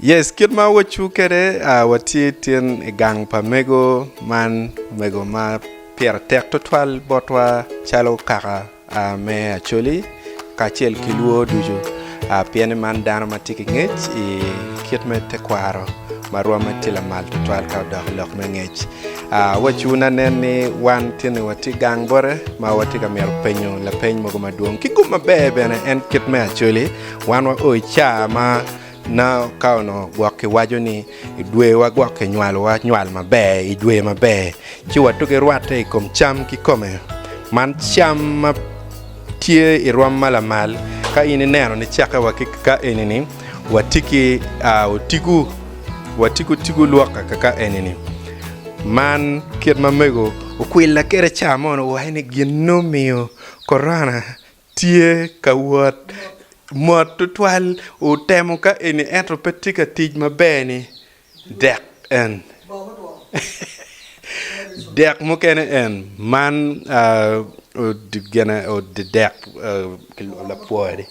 Yes, kid ma wachu kere wati tin Igang pa Mego man Mego ma pier tek total botwa chalo kaka me actually kachel kiluo dujo piene man dano matiki ngech I kit me tekwaro marwa matila mal total ka dog lok me ngech wachu na neni wan tin wati gang bore ma wati ka mer penyo la peny mogo maduong kikuma bebe na en kit me actually wan wa oicha ma na kauno gwake wajo ni idwe wa gwake nywal mabe idwe mabe chi watuke rwate kom cham kikome man cham ma tie irwam malamal ka ini neno ni chaka wakika enini watiki tigu luaka kaka enini man kid mamego ukwila kere chamono wahine ginomio korana tie kawot mot tutwal Otema ka eni entro petika tij mabeni dek en dek mukene en man gena o de dek la poire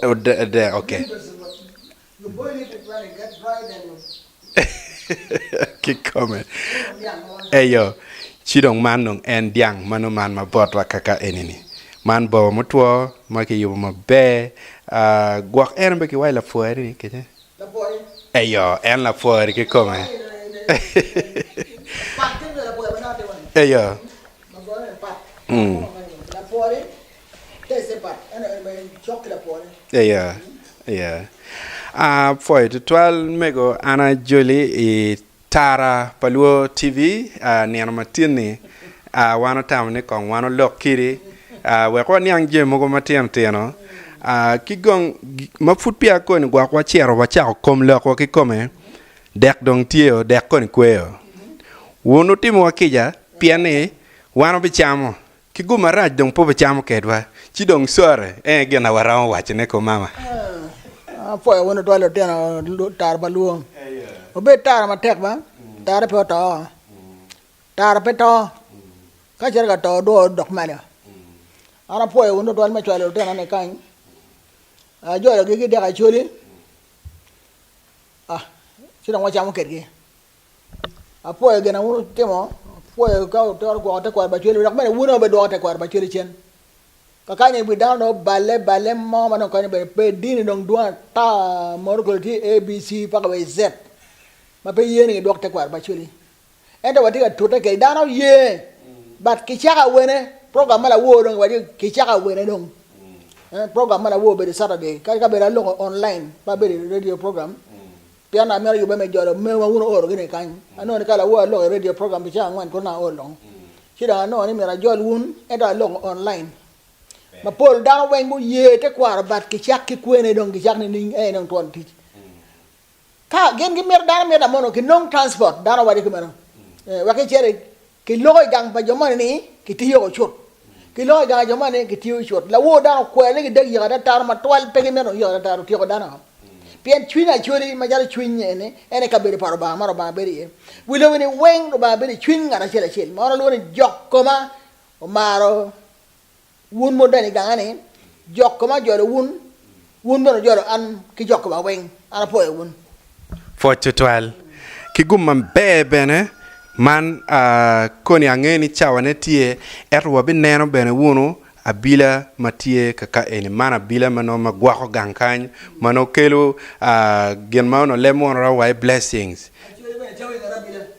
o de okay kikome eyo chidong manong en diang mano man mabotwa kaka enini man bo mutwo maki yubo mabe guak en be ki wai la fuari ni kete la fuari eyo en la fuari ki come eyo la fuari tese pat en chok la fuari eyo foi tual Mego ana joli I tara paluo TV niano matini wano tamne kong wano lokiri we ko niang je mogo matien tieno kigong mafut pia ko ni gwa kwa chero wa cha kom le ko kikome dek dong tio dek ko ni kweo wono timo wakija piane wano bichamo kiguma raj dong po bichamo kedwa chi dong sore gena warao wachne ko mama foi wono to le tieno tar baluo obe tar ma tek ba tar pe to tar pe to ka cher ga to do dok mane ana poe wono to ma chwalo tena ne kan Jolo gi de ka choli sira wa chamo kergi poe gena wono temo poe ka to ko ta ko ba choli rak mane wono be do ta ko ba choli chen ka kanye bi down no balle mo ma no kan be pe dini dong duan ta mor ko ti abc pa ka be z ma pe yeni do ta ko ba choli enda wati ka to ta ke down ye but ki chaka wene program mala wo dong wadi ki chaka wene dong program mala wo be Saturday ka be la lo online pa be radio program piana mer yu be me jolo me wa wono oro gene kan ano ne kala wo lo radio program bi cha ngwan ko na o long sida no ni mera jol wun eda lo online ma pol da wen bu ye te kwar bat ki chak ki kwene dong ki chak ni nong ton ti ka gen gi mer da mono ki non transport da wadi ko mero wa ke chere ki loy gang pa jomani ni ki tiyo ko chut ki loy gang jomani ki tiyo chut la wo da ko le ki deg ya da tar ma twal pe ki mero ya da tar tiyo da na pien chwina chori ma jara chwinye ne ene ka be paro ba maro ba be ri wi lo ni wen ba be chwin ngara chela chel ma lo ni jokko ma o maro wun mo dani gang ani jokko ma joro wun mo joro an ki jokko ba wen ana po e wun for tual kiguma bebe ne man koni angeni chawane tie erwa bineno bene wunu abila matie kaka eni mana abila mano magwako gankany mano kelo gen mano lemon rawa blessings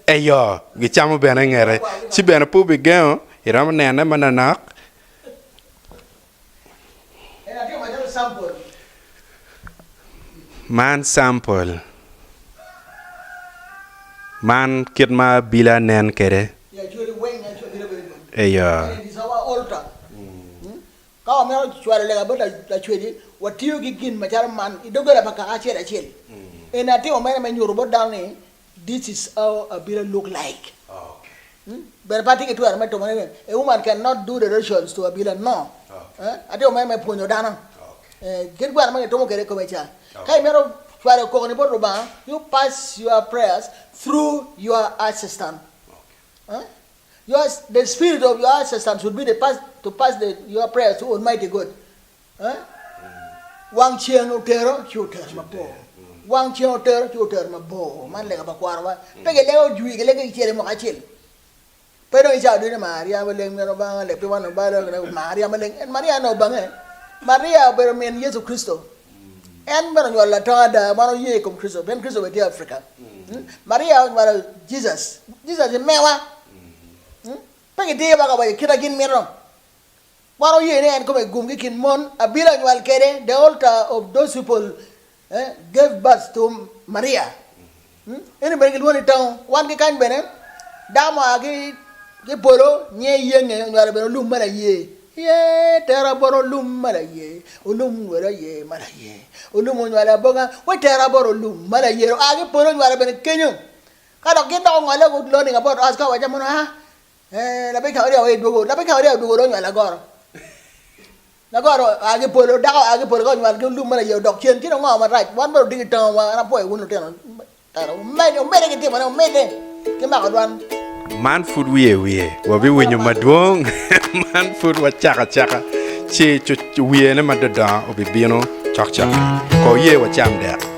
eyo gichamo bene ngere chi bene pubi geo iram nene mananak man sample man kitma bila nen kere eyo ka me chware le ga la chwedi watiyo gi gin ma jar man idogala baka ka chere chel ena ti o me nyuru bo down ni this is how a bila look like ber pati ke tuar me to mane a woman cannot do the rituals to a bila no ati o me ponyo dana ger gwa me to mo kere ko me cha kai mero chware ko ni bo ba you pass your prayers through your assistant the spirit of your assistant should be to pass your prayers to Almighty God. Wang chiang utero, chuter mapo. wang choter ma bo man le ba kwar wa pe ke le o jui ke le ke chere mo ka chel pero isa de Maria ba le ngero ba le pe wan ba le Maria ma le Maria no ba nge Maria pero men Yesu Cristo en ba no la tada ba no ye kom Cristo ben Cristo be Africa Maria ba Jesus e mewa pe ke de ba ka ba kita gin mero ba no ye ne en ko be gum ke kin mon abila wal kede the altar of those people gave birth to Maria. Ini bagi dua ni tahu, wan ke kan benen, dama agi ke poro nye nye nyara beno lum mala ye tera boro lum mala ye ulum wera ye mala ye ulum nyara boga we tera boro lum mala ye agi poro nyara beno kenyo kada kita ngala go learning about aska waja mono ha la be ka ria we dogo nyala goro nagoro agi polo ko nyal lum mala ye dok chen kino ngama right wan boro digi taw wa na poe wonu teno tara mede ke tema no mede ke ma kadwan man food wiye wa bi winyo madwong man food wa chaka che wiye na madada obi bino chak ko ye wa cham der